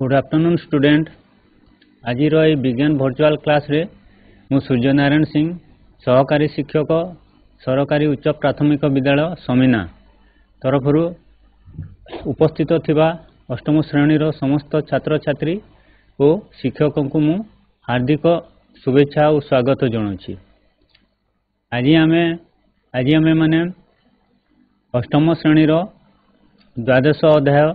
Good afternoon student. आज विज्ञान virtual class रे मु सूर्यनारायण सिंह सहकारी शिक्षक सरकारी उच्च प्राथमिक विद्यालय समीना तरफ उपस्थित थिबा अष्टम श्रेणी समस्त छात्र छात्री और शिक्षकों को मु हार्दिक शुभेच्छा और स्वागत जनाऊँगी। आज आमे माने अष्टम श्रेणी द्वादश अध्याय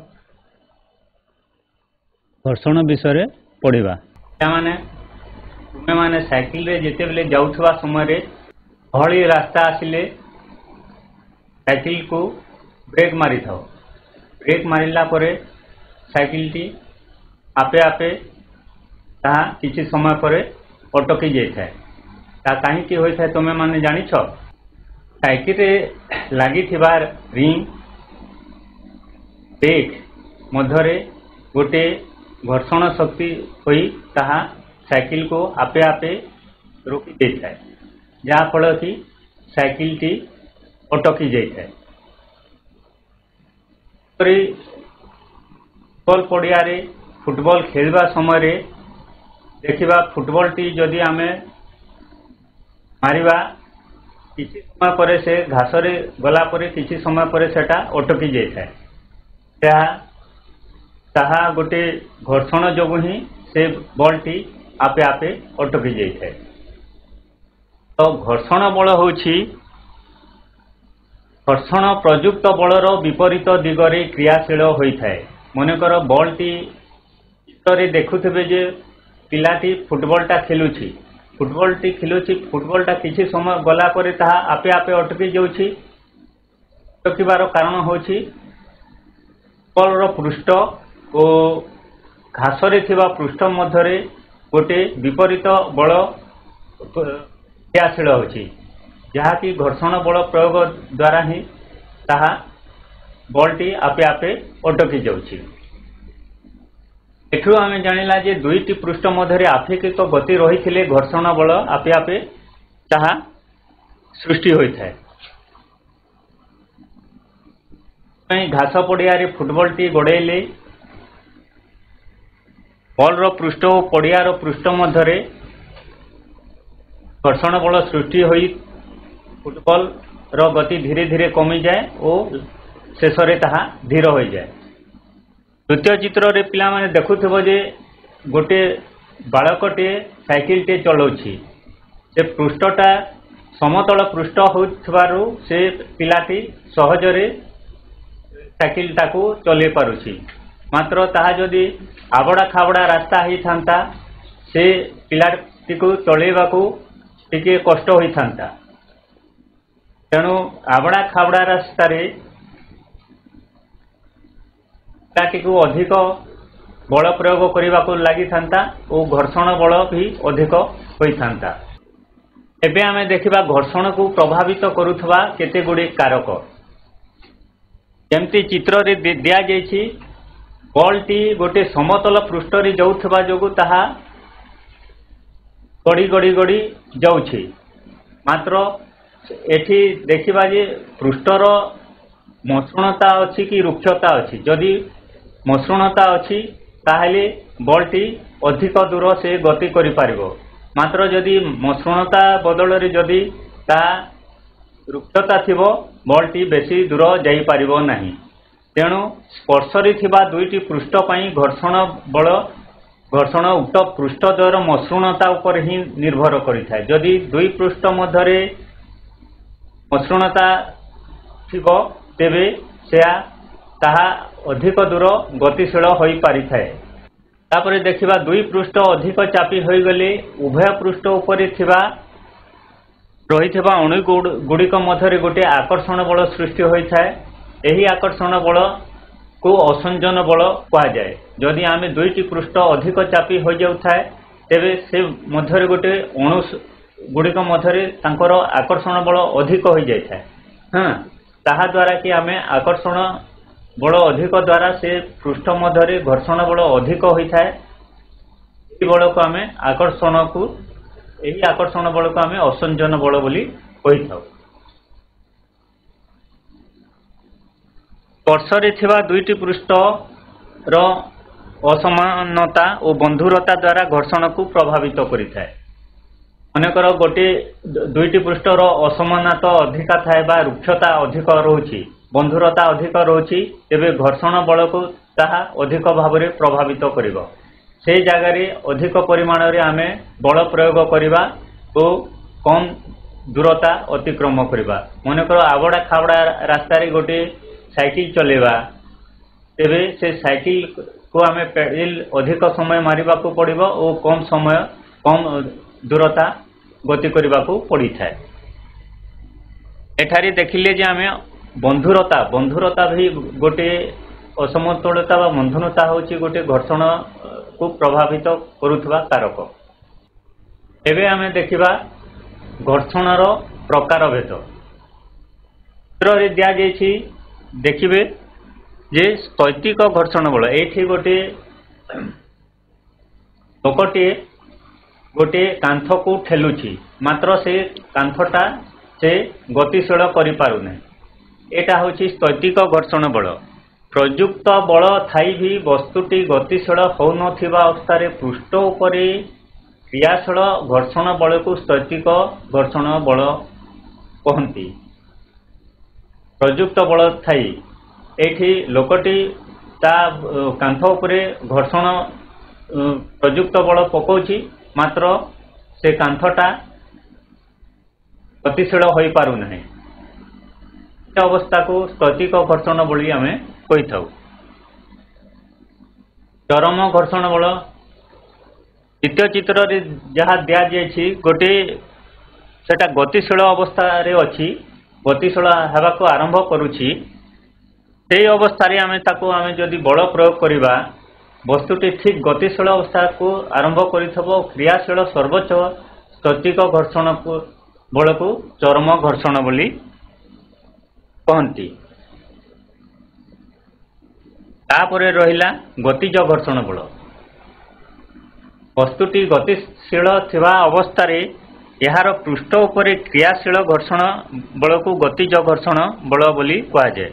घर्षण विषय पढ़ा। तुम्हें माने साइकिल रे जिते बेले जाउथवा समय रे हली रास्ता आसिले साइकिल को ब्रेक मारी थाओ। ब्रेक मारिला परे साइकिल टी आपे आपे ताहा किछि समय परे अटकी जाय थाए। ता काहे कि होय थाए तुम्हें माने जानिछ? साइकिल रे लागि थिबा रिंग ब्रेक मध्यरे गोटे घर्षण शक्ति होई ताहा साइकिल को आपे आपे रोकी देता है, जहाँ फल कि साइकिल टी अटकी जाए। फुटबॉल पड़िया रे फुटबॉल खेलवा समय रे देखिबा फुटबॉल टी जदि आमे मारिबा किछि समय परे से घास रे गला परे किछि समय परे सेटा अटकी जाए। ताहा गोटे घर्षण जोगु ही से बल टी आपे आपे अटकी जाए। तो घर्षण बल होछि घर्षण प्रयुक्त बलर विपरीत दिगरे क्रियाशील होता है। मनकर बल टी चित्रे देखुथे जे पिलाटी फुटबॉलटा खेलुछि, फुटबॉलटा किछि समय गला परे ताहा आपे आपे अटकी जाउछि। अटकिबार कारण होछि बलर पृष्ठ और घासरे थिबा पृष्ठ मध्यरे गोटे विपरीत बल क्रियाशील होछि, जहाँकि घर्षण बल प्रयोग द्वारा ही ताहा बलटी आपे आपे अटकी जाउछि। एठू आमे जानिला जे दुईटी पृष्ठ मध्यरे आपेक्षिक गति रहिथिले घर्षण बल आपे आपे ताहा सृष्टि होइथाय। घास पड़िया रे फुटबॉल टी गड़ेले बॉल पृष्ठ और पड़ियार पृष्ठ मध्यरे घर्षण बल सृष्टि होई फुटबॉल रो गति धीरे धीरे कमी जाए और शेष रे ताहा धीर हो जाए। द्वितीय चित्र रे पिला माने देखुथबो जे गोटे बालकटे साइकिल टे चलाउछि। से पृष्ठटा समतल पृष्ठ होइथबारु से पिलाटी सहजरे साइकिल टाको चले पारुछि। मात्र ताहा जदि आबड़ा खाबड़ा रास्ता ही थांता से पिलाटी को चलेबा को टिके कष्ट होई थांता। तेणु आबड़ा खाबड़ा रास्ता रे पिलाटी को अधिक बल प्रयोग करने को लगी थांता और घर्षण बल भी अधिक होई थांता। एबे आमे देखिबा घर्षण को प्रभावित करुथबा केते गुडी कारक। जेमती चित्र रे दिया जायछि बल टी गोटे समतल पृष्ठ रे जाउथबा जोगु ताहा गड़ी गड़ी गड़ी जाउछि। मात्र एठी देखिबा जे पृष्ठर मसृणता अछि कि रुक्षता अछि। जदि मसृणता अछि ताहले बल टी अधिक दूर से गति करि पारिबो। मात्र जदि मसृणता बदल रे जदि ता रुक्षता थिबो बल टी बेसी दूर जाई पारिबो नाही। तेणु स्पर्शरे थिबा दुईटी पृष्ठ पई घर्षण उक्त पृष्ठ द्वार मसृणता उपर ही निर्भर करिथाय। जदि दुई पृष्ठ मध्यरे मसृणता थिबो तेबे सेया ताहा अधिक दूर गतिशील होई पारिथाय। तापरे देखिबा दुई पृष्ठ अधिक चापी होई गले उभय पृष्ठ उपरे थिबा रहिथिबा अणु गुड़िक मध्यरे गोटे आकर्षण बल सृष्टि होइथाय। एही आकर्षण बल को असंजन बल कहा जाए। जदि आमे दुईटी पृष्ठ अधिक चापी हो जाउथाय तेबे से मध्यरे गोटे अणु गुड़िक मध्यरे तांकर आकर्षण बल अधिक हो जाइथाय। ताहा द्वारा कि आमे आकर्षण बल अधिक द्वारा से पृष्ठ मध्यरे घर्षण बल अधिक होइथाय। एही बल को आमे आकर्षण बल को आमे असंजन बल बोली कहिथाउ। स्पर्शरे थिबा दुईटी पृष्ठ रो असमानता और बंधुरता द्वारा घर्षण को प्रभावित करिथाय। अनेकर गोटे दुईटी पृष्ठर असमानता अधिका थाए बा रुक्षता अधिक रहुछि, बंधुरता अधिक रहुछि, तेबे घर्षण बल को ताहा अधिक भाव में प्रभावित करिवो। से जगह रे अधिक परिमाण रे आमे बल प्रयोग करिबा और कम दूरता अतिक्रम करिबा। मनकर आवड़ा खावड़ा रास्ता रे गोटे साइकिल चलेबा, तेबे से साइकिल को आमे पेडल अधिक समय मारिबा को पड़िबो और कम समय कम दूरता गति करने को पड़ी था। एठारी देखिले जे आमे बंधुरता बंधुरता भी गोटे असमतुलता व बंधुरता होची गोटे घर्षण को प्रभावित करुथबा कारक। एबे आमे देखिबा घर्षणर प्रकार भेद। चित्रे दिया जायछि देखिबे जे स्थैतिक घर्षण बल। एठी गोटे लोकटे गोटे कांथ को ठेलुछि, मात्र से कांथटा से गतिशील करि पारु नै। एटा होछि स्थैतिक घर्षण बल। प्रयुक्त बल थाई भी वस्तुटी गतिशील हो नथिबा अवस्था पृष्ठ उपरे क्रियाशील घर्षण बल को स्थैतिक घर्षण बल कहती। प्रयुक्त बल थाई एठी लोकटी ता कांथ उपरे घर्षण प्रयुक्त बल पकाउछि, मात्र से कांथटा गतिशील हो पारु नहीं। अवस्था को स्थैतिक घर्षण बोली आमे कहि थाउ। चरम घर्षण बल द्वितीय चित्र रे जहा दिया जायछि गोटे सेटा गतिशील अवस्था रे अछि, गतिशील हेबा को आरंभ करूछि। से अवस्था रे आमे ताको आमे जदि बल प्रयोग करिबा, वस्तुटी ठीक गतिशील अवस्था को आरंभ करिथबो। क्रियाशील सर्वोच्च स्थैतिक घर्षण को बल को चरम घर्षण बोली कहती। तापरे रहिला गतिज घर्षण बल। वस्तुटी गतिशील थिबा अवस्था रे यार पृष्ठ उपरे क्रियाशील घर्षण बल को गतिज घर्षण बल बोली कहा जाए।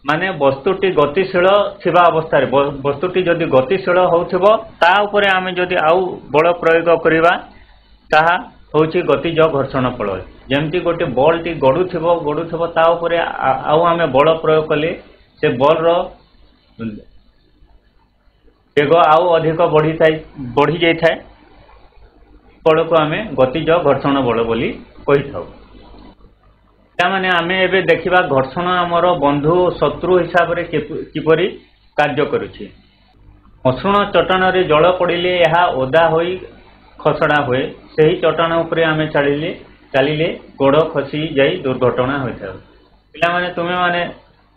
माने वस्तुटी गतिशील थिबा अवस्था रे वस्तुटी जदि गतिशील होउथिबो ता उपरे आमे जदि आउ बल प्रयोग करिबा ताहा होउछि गतिज घर्षण बल। जेमति गोटे बॉल टी गडुथिबो ता उपरे आउ आमे बल प्रयोग कले से बॉल रो वेग आउ अधिक बढ़ी जाय थाए। बल को आमे गतिज घर्षण बल बोली कहि थाउ। माने आमे एबे देखिबा घर्षण आमर बंधु शत्रु हिसाब रे किपरि कार्य करुछि। मसृण चट्टान रे जल पड़िले यहा ओदा होई खसड़ा हुए। सही चट्टान उपरे आमे चलिले गोड़ खसी जाई दुर्घटना होइथा। पिला माने तुमे माने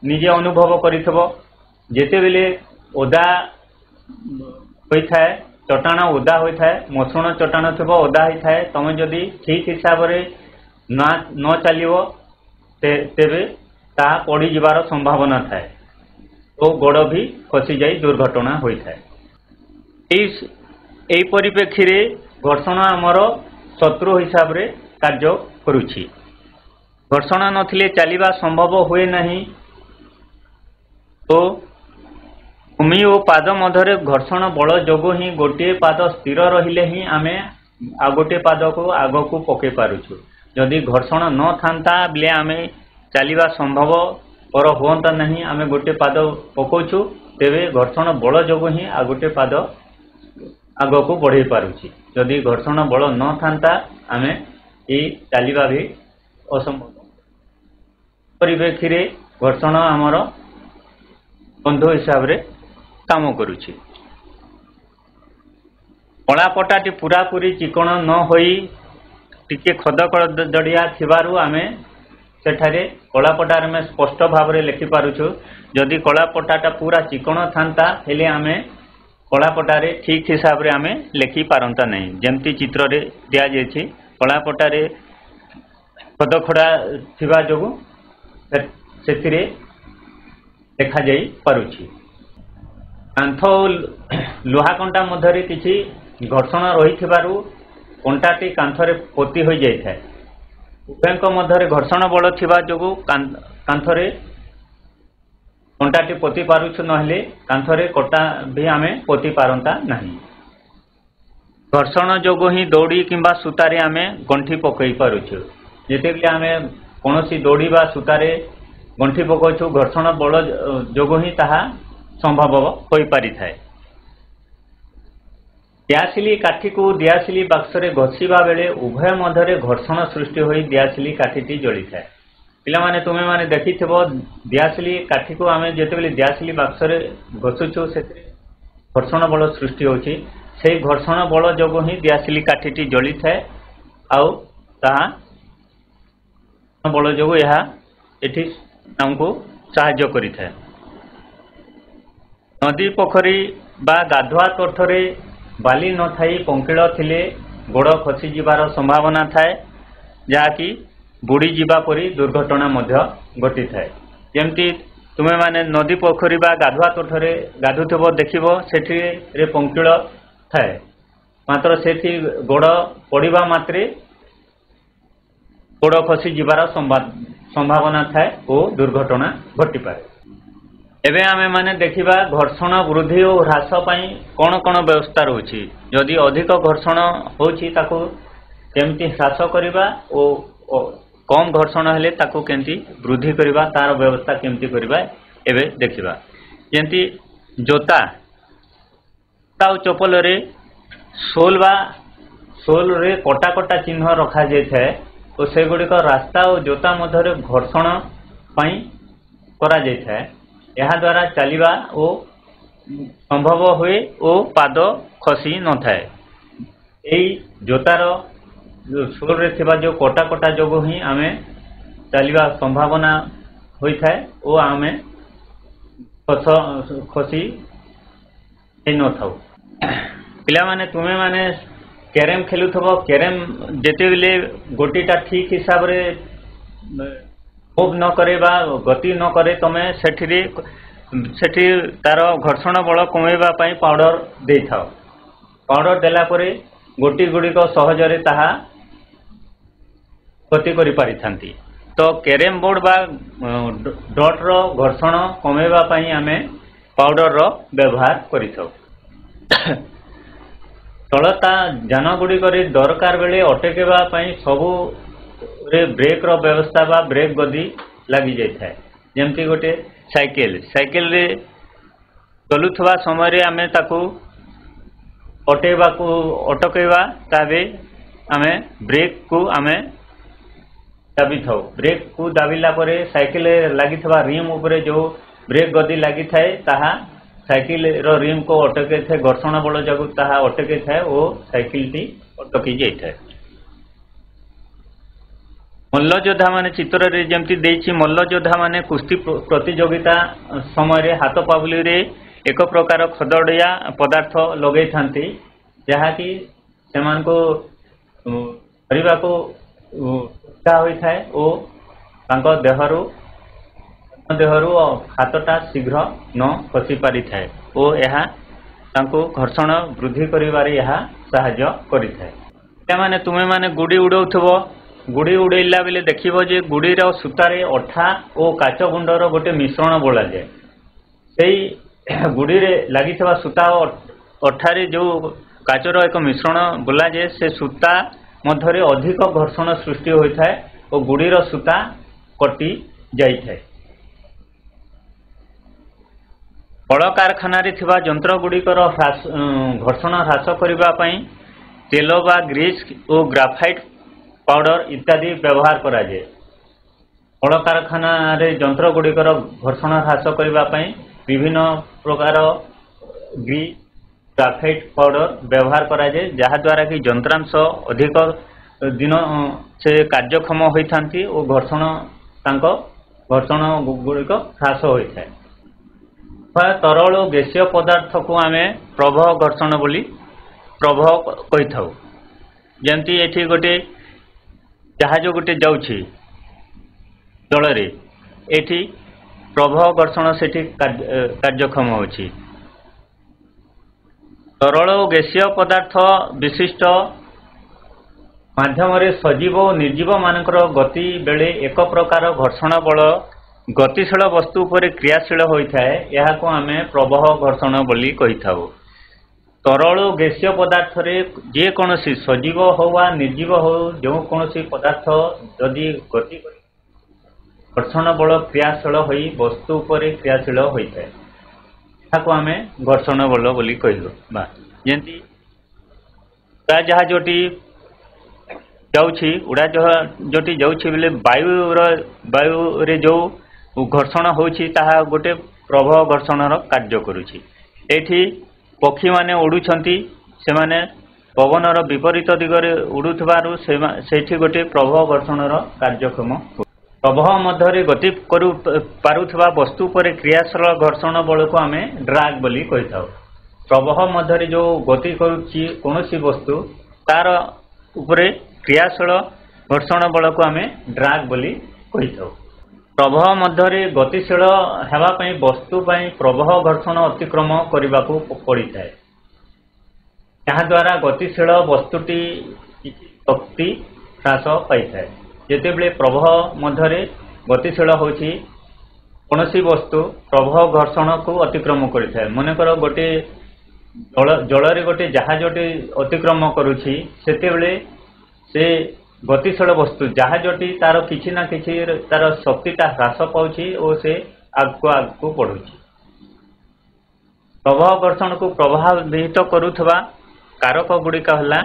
निजे अनुभव करिथबो, जेते बेले ओदा होइथाए, चट्टान ओदा होइथाए, मसृण चट्टान थबो ओदा होइथाए, तमे जदि ठीक हिसाब रे न चलिवो तेबे ता पड़ी जिबार संभावना थाए तो गोड़ भी खसी जाई दुर्घटना होइथाए। एई परिप्रेक्षी रे घर्षण आमर शत्रु हिसाब रे कार्य करुछि। घर्षण नथिले चलिबा संभव हुए नहीं। तो भूमि और पाद मध्य घर्षण बल जोगु ही गोटे पाद स्थिर रहिले ही आमे आ गोटे पाद को आग को पके पारुछु। जदि घर्षण न थांता बेले आमे चलिबा संभव पर होता नहीं। आमे गोटे पाद पकाउछु, तेबे घर्षण बल जोगु ही आ गोटे पाद आग को बढ़े पारुछि। जदि घर्षण बल न थांता आमे ए चलिबा भी असंभव। परिप्रेक्षी रे घर्षण आमर बंधु हिसाब रे काम करुछि। कलापटाटी पूरा पूरी चिकण न होई टिके खदखदड़िया थिबारु आमे सेठारे कलापटार में स्पष्ट भाव में लिखि पारुछु। जदि कलापटाटा पूरा चिकण थांता हेले आमे कलापटारे ठीक हिसाब रे आमे लिखि पारंता नहीं। जेमती चित्र रे दिया जायछि कलापटारे खदखड़ा थिबा जोगु सेथिरे देखा जाई पारुछि। कांथ लुहा कंटा मध्य किछि घर्षण रही थिबारु कंटाटी कांथरे पोती हो जाय थाए। उभयक मध्य घर्षण बल थिबा जोगु कांथरे कंटाटी पोती पारुछु नहले कांथरे कटा भी आमे पोती पारंता नहीं। घर्षण जोगु ही दौड़ी किंबा सूतारे आमे गंठी पकई पारुछु। जेतेबेले आमे कोनोसी दौड़ी बा सूतारे गंठी पकाउछु घर्षण बल जोगु ही ताहा संभव होई पारि थाए। दियासिली काठी को दियासिली बाक्सरे घषिबा बेले उभय मध्यरे घर्षण सृष्टि होई दियासिली काठीटी जली थाए। पिला माने तुमे माने देखिथिबो दियासिली काठी को आमे जेतेबेले दियासिली बाक्सरे घषुछु सेते घर्षण बल सृष्टि होछि। सेही घर्षण बल जोगु ही दियासिली काठीटी जली थाए। आउ ताहा बल जोगु यहा एठी हमको सहाय्य करि थाए। नदी पोखरी बा गाधुआ तोठरे बाली न थाई पंकिल थिले गोड़ खसी जिबार संभावना थाए, जहाँकि बुड़ी जिबा परी दुर्घटना मध्य घटी थाए। जेमती तुमे माने नदी पोखरी बा गाधुआ तोठरे गाधुथिबो देखिबो सेठी रे पंकिल थाए, मात्र सेठी गोड़ पड़िबा मात्रे गोड़ खसी जिबार संभावना थाए और दुर्घटना घटी पारे। एबे आमे माने देखिबा घर्षण वृद्धि और ह्रास पई कोन कोन व्यवस्था रहउछि। जदि अधिक घर्षण होछि ताकू केमती ह्रास करिबा ओ कम घर्षण हेले ताकू केमती वृद्धि करिबा तार व्यवस्था केमती करिबा एबे देखिबा। जेंती जोता ताउ चपल रे सोल रे कटा कटा चिन्ह रखा जाय थाए और से गुडी को रास्ता और जोता मध्यरे घर्षण पई करा जाय थाए। यह द्वारा चलिबा ओ संभव हुए ओ पाद खसी न थाए। एई जोतार सोल रे थिबा जो कोटा कोटा जोगु ही आमे चलिबा संभावना होई थाए ओ आमे खसी न थाउ। पिला माने तुमे माने कैरम खेलुथबो, कैरम जेतेबेले गोटीटा ठीक हिसाब रे मूव न करे बा गति न करे तमे सेठी तार घर्षण बल कमेबा पई पाउडर दे थाओ। पाउडर देला परे गोटी गुडी को सहजरे ताहा गति करि पारिथांती। तो कैरम बोर्ड बा डॉट रो घर्षण कमेबा पई आमे पाउडर रो व्यवहार करिथाओ। तलता जान गुडी करे दरकार बेले अटकेबा पई सबु रे ब्रेक रो व्यवस्था बा ब्रेक गदी लगी जाय थाए। जेमती गोटे साइकिल रे चलुथवा समय रे आमे ताकू अटकेबा ताबे आमे ब्रेक को आमे दाबी थाउ। ब्रेक को दाबिला परे साइकिल लागिथवा रिम उपरे जो ब्रेक गदी लगी थाए ताहा साइकिल रो रिम को अटके थाए। घर्षण बल जगु ताहा अटके थाए ओ साइकिल टी अटकी जाय थाए। मल्लयोद्धा माने चित्र रे जेमती देछि मल्लयोद्धा माने कुस्ती प्रतियोगिता समय रे हाथ पावली रे एक प्रकार खदड़िया पदार्थ लगे थांती, जहा कि सेमान को करिबा को उठा होई थाए ओ तांको देहरु हाथटा शीघ्र न खसी पारि थाए ओ यहा तांको घर्षण वृद्धि करिबारे यहा सहाय्य करि थाए। माने तुमे माने गुडी उडौथबो, गुड़ी उड़ेला बेले देखिबो जे गुड़ीर सूतारे अठा और काच गुंडर गोटे मिश्रण बोला जाए। सेही गुड़ी रे लागिथबा सूता और अठारे जो काचर एक मिश्रण बोला जाए से सूता मध्यरे अधिक घर्षण सृष्टि होई थाए और गुड़ीर सूता कटि जाई थाए। कल कारखाना रे थिबा यंत्र गुड़िकर घर्षण ह्रास करिबा पई तेल बा ग्रीस और ग्राफाइट पाउडर इत्यादि व्यवहार करा जाए। कल कारखाना रे यंत्र गुड़िकर घर्षण ह्रास करिबा पई विभिन्न प्रकार ग्रीस ग्राफाइट पाउडर व्यवहार करा जाए, जहा द्वारा कि यंत्रांश अधिक दिन से कार्यक्षम होई थांती और घर्षण गुड़िक ह्रास होई थाए। तरल और गैसीय पदार्थ को आमे प्रवाह घर्षण बोली प्रवाह कहि थाउ। जेमती एठी गोटे जहाज गोटे जाउछि जल रे एठी प्रवाह घर्षण सेठी कार्यक्षम होछि। तरल और गैसीय पदार्थ विशिष्ट माध्यम रे सजीव और निर्जीव मानकर गति बेले एक प्रकार घर्षण बल गतिशील वस्तु पर क्रियाशील होता है यह आमे प्रवाह घर्षण बोली कही थाउ। तरल गैसीय पदार्थ रे जे कोनोसी सजीव हो वा निर्जीव हो जो कोनोसी पदार्थ जदि गति घर्षण बल क्रियाशील होई वस्तु पर क्रियाशील होता है यह आमे घर्षण बल बोली कहलु। बा जेंती उड़ाजाहाजटी जाउछि उड़ाजाहाजटी जाउछि बेले वायु रे जो घर्षण होछि ताहा गोटे प्रवाह घर्षणर कार्य करुछि। एठी पक्षी माने उड़ुछंती से माने पवनर विपरीत दिगरे उड़ुथबारु सेठी गोटे प्रवाह घर्षणर कार्यक्रम। प्रवाह मध्य गति करू पारुथबा वस्तु पर क्रियाशील घर्षण बल को आमे ड्रैग बोली कहि थाउ। प्रवाह मध्य जो गति करुछि कोनोसी वस्तु तार उपरे क्रियाशील घर्षण बल को आमे ड्रैग बोली कहि थाउ। प्रवाह मध्य गतिशील हेबा पई वस्तु पई प्रवाह घर्षण अतिक्रम करने को पड़ी थाए। यहाँ द्वारा गतिशील वस्तुटी शक्ति ह्रास पाई थाए। जेतेबेले प्रवाह मध्य गतिशील होछि कोनोसी वस्तु प्रवाह घर्षण को अतिक्रम करिथाए। मनकर गोटे जल रे गोटे जहाजटी अतिक्रम करुछि सेतेबेले से गतिशील वस्तु जहाजटी तार किछि ना किछि तार शक्तिटा ह्रास पाउछि और से आगको बढ़ुछि। प्रवाह घर्षण को प्रभावित करुथबा कारक गुड़िक हला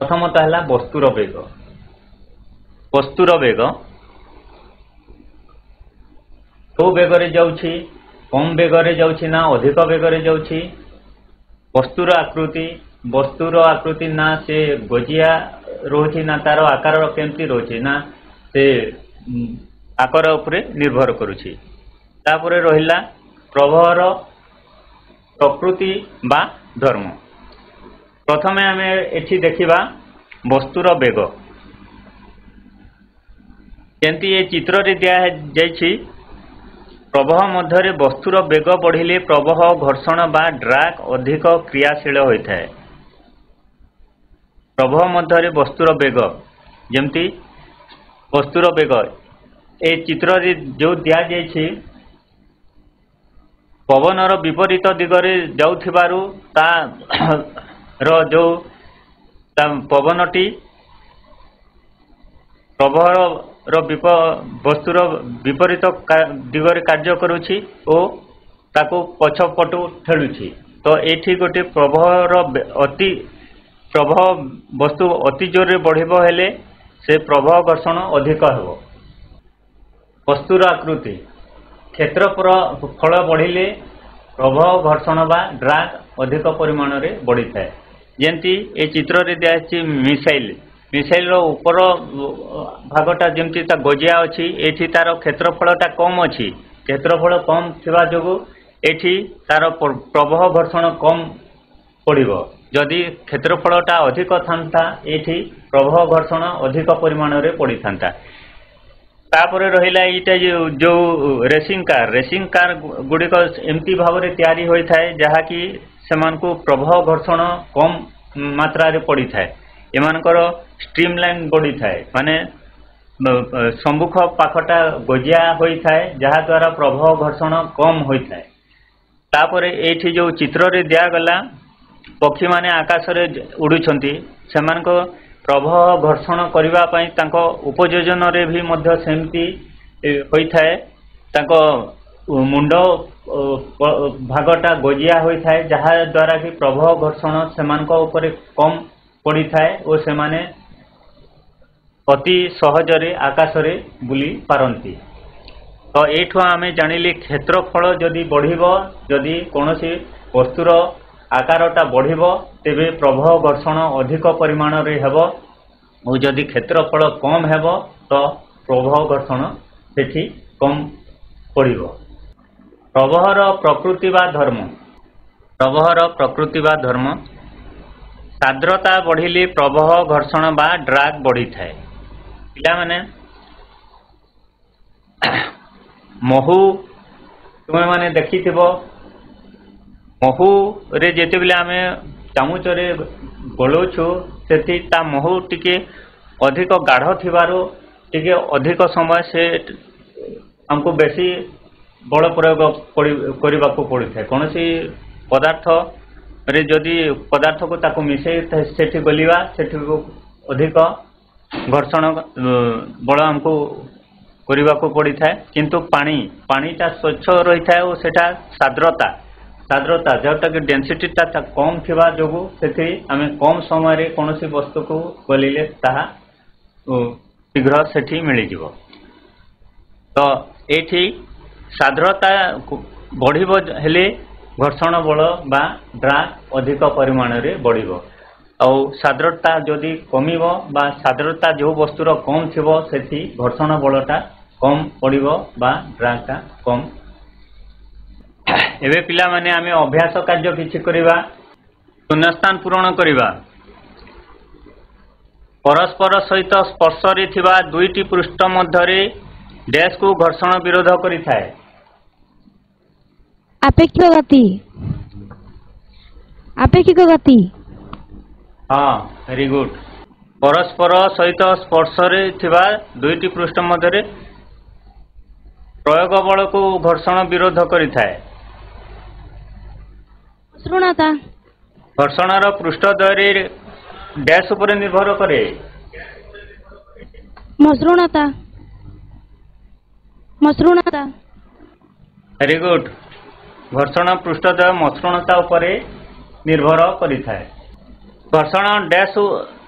प्रथमतः हला वस्तुर वेग। वस्तुर वेग तो बेगरे जाउछि कम बेगरे जाउछि ना अधिक बेगरे जाउछि। वस्तुर आकृति ना से गजिया रोची ना तार आकार केमती रोची ना से आकार उपरे निर्भर करुछि। तापरे रहिला प्रवाहर प्रकृति बा धर्म। प्रथमे आमे एठी देखिबा वस्तुर वेग। केंती ए चित्र रे दिया जायछि प्रवाह मध्य वस्तुर वेग बढ़िले प्रवाह घर्षण बा ड्रैग अधिक क्रियाशील होता है। प्रवाह मध्य वस्तुर वेग जमती वस्तुर वेग ए चित्र रे जो दिया जायछि पवनर विपरीत दिगरे जाउथिबारु ता रो जो पवनटी प्रवाहर वस्तुर विपरीत दिगरे कार्य करुछि ओ ताको पछपटु ठेलुछि। तो एठी गोटे प्रवाह वस्तु अति जोर रे बढ़िबो हेले से प्रवाह घर्षण अधिक हेबो। वस्तुर आकृति क्षेत्रफल बढ़िले प्रवाह घर्षण बा ड्रैग अधिक परिमाण रे बढ़ी थाए। जेंती ए चित्र रे दियाछि मिसाइल रो ऊपर भागटा जेमती ता गजिया अछि एठी तार क्षेत्रफलटा कम अछि। क्षेत्रफल कम थिबा जोगु एठी तार प्रवाह घर्षण कम पड़िबो। जदि क्षेत्रफलटा अधिक थांता एठी प्रवाह घर्षण अधिक परिमाण रे पड़ी थांता। तापरे रहिला इटा जो रेसिंग कार गुड़िक एमती भाव रे तैयारी होई थाए जहा कि सेमानकु प्रवाह घर्षण कम मात्रा रे पड़ी थाए। एमानकर स्ट्रीमलाइन बॉडी थाए माने सम्मुख पाखटा गजिया होई थाए जहा द्वारा प्रवाह घर्षण कम होई थाए। तापरे एठी जो चित्र रे दिया गला पक्षी माने आकाश रे उड़ुछंती सेमानको प्रवाह घर्षण करिबा पई तांको उपयोजन रे भी मध्य सेमती होई थाए। तांको मुंड भागटा गजिया होई थाए जहा द्वारा कि प्रवाह घर्षण सेमानको ऊपर कम पड़ी थाए और सेमाने अति सहजरे आकाश रे बुली पारंती। तो एठो आमे जानिले क्षेत्रफल जदि बढ़िबो जदि कोनोसी वस्तुर आकारटा बढ़िबो तेबे प्रवाह घर्षण अधिक परिमाण रे हेबो और जदि क्षेत्रफल कम हेबो तो प्रवाह घर्षण सेठी कम पड़िबो। प्रवाहर प्रकृति बा धर्म साद्रता बढ़िले प्रवाह घर्षण बा ड्रैग बढ़ी थाए। पिला माने महू तुमे माने देखिथिबो महू रे जेते बेले आमे चामुच रे गोलोछु सेठी महू टिके अधिक गाढ़ थिबारो टिके अधिक समय से हमको बेसी बल प्रयोग करने को पड़ी था कौन सी पदार्थ रे जदि पदार्थ को ताको मिसई सेठी गलिवा सेठी अधिक घर्षण बल हमको करने को पड़ी था किंतु पानीटा स्वच्छ रही था और सेटा साद्रता जोटा कि डेनसीटी कम थिबा जोगु सेठी आमे कम समय रे कौन सी वस्तु को गलिले ताहा शीघ्र सेठी मिल जिवो तो एठी साद्रता बढ़िबो हेले घर्षण बल बा ड्राग अधिक परिमाण रे बढ़िबो और साद्रता जदि कमिबो बा साद्रता जो वस्तुर कम थिबो सेठी घर्षण बलटा कम पड़िबो बा ड्रागटा कम एबे पिला माने आमे अभ्यास कार्य किछि करिबा शून्यस्थान पूरण करिबा परस्पर सहित स्पर्श रे थिबा दुईटी पृष्ठ मध्यरे डैश को घर्षण विरोध करिथाय आपेक्षिक गति हाँ वेरी गुड परस्पर सहित स्पर्श रे थिबा दुईटी पृष्ठ मध्यरे प्रयोग बल को घर्षण विरोध करिथाय मसृणता घर्षण पृष्ठ द्वय डैश उपर निर्भर करे मसृणता वेरी गुड घर्षण पृष्ठ द्वय मसृणता उपर निर्भर करिथाय घर्षण डैश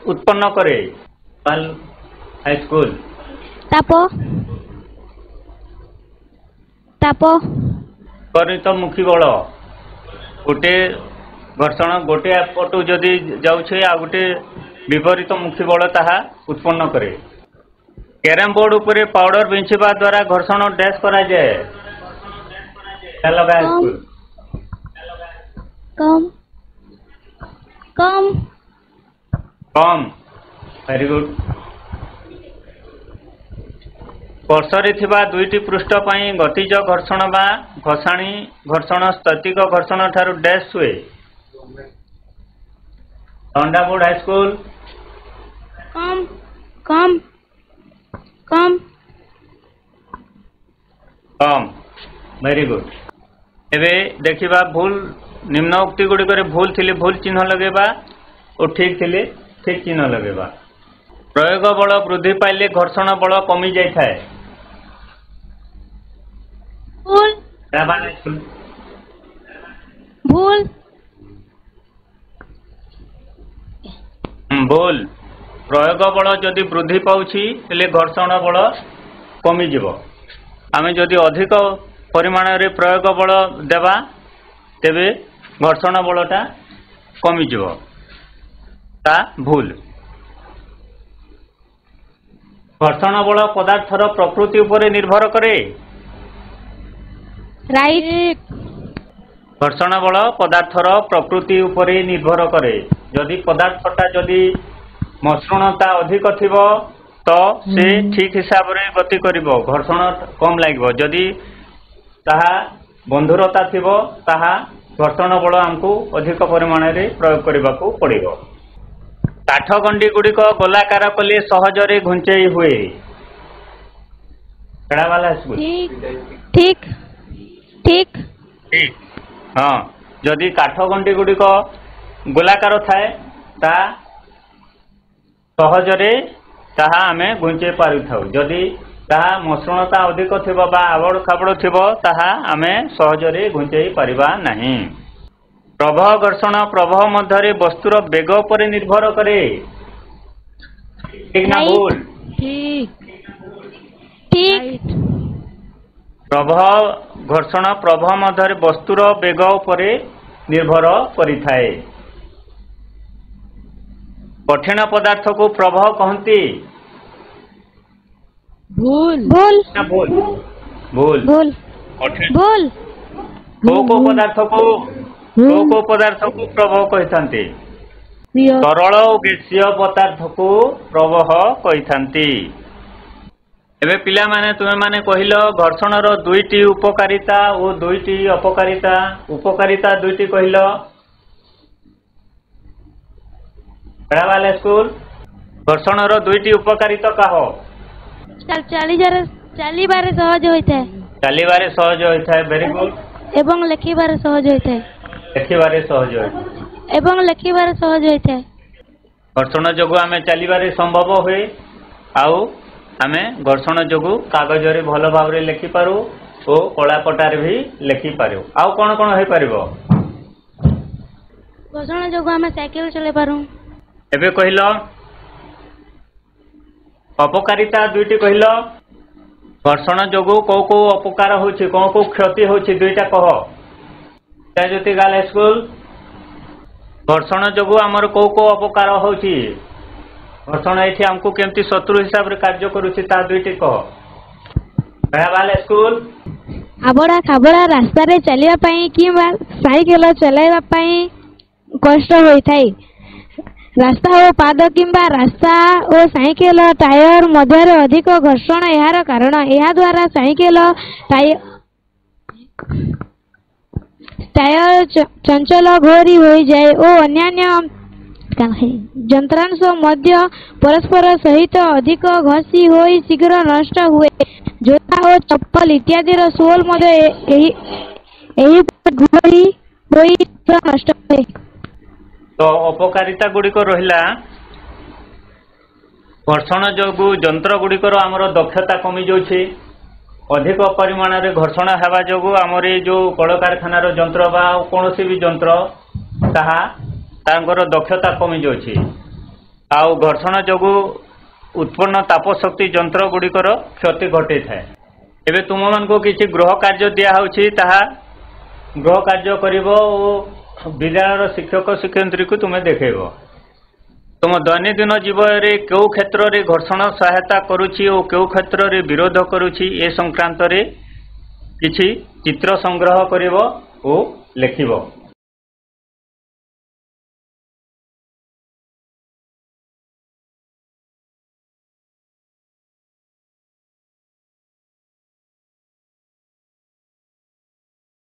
उत्पन्न करे हाई स्कूल ताप त्वरित मुखी बल गोटे घर्षण गोटे पटु जदि जाउछे आ गोटे विपरीत मुखी बल ताहा उत्पन्न करे कैरम बोर्ड उपरे पाउडर बिंचिबा द्वारा घर्षण डैश करा जाए लगा स्कूल कम वेरी गुड स्पर्शरे थिबा दुईटी पृष्ठ पई गतिज घर्षण बा घषाणी घर्षण स्थैतिक घर्षण ठारू डैश हुए अंडाबोर्ड हाई स्कूल कम वेरी गुड एबे देखिबा भूल निम्न उक्ति गुड़िक भूल थिले भूल चिन्ह लगेबा और ठीक थिले ठीक चिन्ह लगेबा प्रयोग बल वृद्धि पाइले घर्षण बल कमी जाय थाए भूल भूल प्रयोग बल जदि वृद्धि पाउछि हेले घर्षण बल कमी जिवो आमे जदि अधिक परिमाण रे प्रयोग बल देबा तेबे घर्षण बलटा कमी जिवो ता भूल घर्षण बल पदार्थर प्रकृति उपरे निर्भर करे राइट घर्षण बल पदार्थर प्रकृति उपरे निर्भर करे जदि पदार्थटा जदि मसृणता अधिक थिबो तो से ठीक हिसाब रे गति करिवो घर्षण कम लागिवो जदि ताहा बंधुरता थिबो ताहा घर्षण बल हमको अधिक परिमाण रे प्रयोग करबा को पड़िबो काठ गंडी गुड़िक गोलाकार कले सहजरे घुंचेई हुए कड़ा वाला ठीक ठीक हाँ जदि काठ गंडी गुड़िक गोलाकार थाए ता सहजरे ताहा आमे घुंचे पारि थाउ जदि ताहा मसृणता अधिक थिबो बा आबड़ खाबड़ थिबो ताहा आमे सहजरे घुंचेई पारिबा नाही प्रवाह घर्षण प्रवाह मध्यरे वस्तुर वेग पर निर्भर करे ठीक ना भूल ठीक प्रवाह घर्षण प्रवाह मध्यरे वस्तुर वेग पर निर्भर करिथाए कठिन पदार्थ को प्रवाह कहती भूल भूल भूल भूल भूल को पदार्थ को प्रवाह कहते तरल और गैसीय पदार्थ को प्रवाह कहते एबे पिला माने तुमे माने कहिलो घर्षण रो दुईटी उपकारिता और दुईटी अपकारिता उपकारिता दुईटी कहिलो वाले स्कूल घर्षण रो दुईटी उपकारिता कहो चाली जार ଚାଲିବାରେ ସହଜ ହୋଇଥାଏ ଚାଲିବାରେ ସହଜ ହୋଇଥାଏ। Very good. ଏବଂ ଲେଖିବାରେ ସହଜ ହୋଇଥାଏ ଲେଖିବାରେ ସହଜ ହୋଇଥାଏ। ଏବଂ ଲେଖିବାରେ ସହଜ ହୋଇଥାଏ। ଘର୍ଷଣ ଯୋଗୁଁ ଆମେ ଚାଲିବାରେ ସମ୍ଭବ ହୁଏ ଆଉ ଆମେ ଘର୍ଷଣ ଯୋଗୁଁ କାଗଜରେ ଭଲ ଭାବରେ ଲେଖିପାରୁ ଓ କଳାପଟାରେ ବି ଲେଖିପାରୁ। ଆଉ କ'ଣ କ'ଣ ହେଇପାରିବ? ଘର୍ଷଣ ଯୋଗୁଁ ଆମେ ସାଇକେଲ ଚଲେଇ ପାରୁ। ଏବେ କହିଲ ଅପକାରିତା ଦୁଇଟି କହିଲ। ଘର୍ଷଣ ଯୋଗୁଁ କୋଉ କୋଉ ଅପକାର ହଉଛି, କୋଉ କୋଉ କ୍ଷତି ହଉଛି ଦୁଇଟା କହ। ଜ୍ୟୋତି ଗାର୍ଲ ସ୍କୁଲ ଘର୍ଷଣ ଯୋଗୁଁ ଆମର କୋଉ କୋଉ ଅପକାର ହଉଛି? ଘର୍ଷଣ ଏଠି ଆମକୁ କେମିତି ଶତ୍ରୁ ହିସାବରେ କାର୍ଯ୍ୟ କରୁଛି ତା ଦୁଇଟି କହ। ସ୍କୁଲ ଆବଡ଼ା ଖାବଡ଼ା ରାସ୍ତାରେ ଚାଲିବା ପାଇଁ କିମ୍ବା ସାଇକେଲ ଚଲାଇବା ପାଇଁ କଷ୍ଟ ହୋଇଥାଏ। ରାସ୍ତା ଓ ପାଦ କିମ୍ବା ରାସ୍ତା ଓ ସାଇକେଲ ଟାୟାର ମଧ୍ୟରେ ଅଧିକ ଘର୍ଷଣ ଏହାର କାରଣ। ଏହା ଦ୍ୱାରା ସାଇକେଲ ଟାୟାର ଚଞ୍ଚଳ ଘୋରି ହୋଇଯାଏ ଓ ଅନ୍ୟାନ୍ୟ ଯନ୍ତ୍ରାଂଶ ମଧ୍ୟ ପରସ୍ପର ସହିତ ଅଧିକ ଘଷି ହୋଇ ଶୀଘ୍ର ନଷ୍ଟ ହୁଏ। ଜୋତା ଓ ଚପଲ ଇତ୍ୟାଦିର ସୋଲ୍ ମଧ୍ୟ ଏହି ଘୋରି ହୋଇ ନଷ୍ଟ ହୁଏ। ତ ଅପକାରିତା ଗୁଡ଼ିକ ରହିଲା ଘର୍ଷଣ ଯୋଗୁଁ ଯନ୍ତ୍ର ଗୁଡ଼ିକର ଆମର ଦକ୍ଷତା କମି ଯାଉଛି। ଅଧିକ ପରିମାଣରେ ଘର୍ଷଣ ହେବା ଯୋଗୁଁ ଆମର ଏଇ ଯେଉଁ କଳକାରଖାନାର ଯନ୍ତ୍ର ବା କୌଣସି ବି ଯନ୍ତ୍ର ତାଙ୍କର ଦକ୍ଷତା କମି ଯାଉଛି। ଆଉ ଘର୍ଷଣ ଯୋଗୁଁ ଉତ୍ପନ୍ନ ତାପଶକ୍ତି ଯନ୍ତ୍ର ଗୁଡ଼ିକର କ୍ଷତି ଘଟାଇଥାଏ। ଏବେ ତୁମମାନଙ୍କୁ କିଛି ଗୃହ କାର୍ଯ୍ୟ ଦିଆହେଉଛି, ତାହା ଗୃହ କାର୍ଯ୍ୟ କରିବ ଓ ବିଦ୍ୟାଳୟର ଶିକ୍ଷକ ଶିକ୍ଷୟିତ୍ରୀକୁ ତୁମେ ଦେଖେଇବ। ତୁମ ଦୈନନ୍ଦିନ ଜୀବନରେ କେଉଁ କ୍ଷେତ୍ରରେ ଘର୍ଷଣ ସହାୟତା କରୁଛି ଓ କେଉଁ କ୍ଷେତ୍ରରେ ବିରୋଧ କରୁଛି ଏ ସଂକ୍ରାନ୍ତରେ କିଛି ଚିତ୍ର ସଂଗ୍ରହ କରିବ ଓ ଲେଖିବ।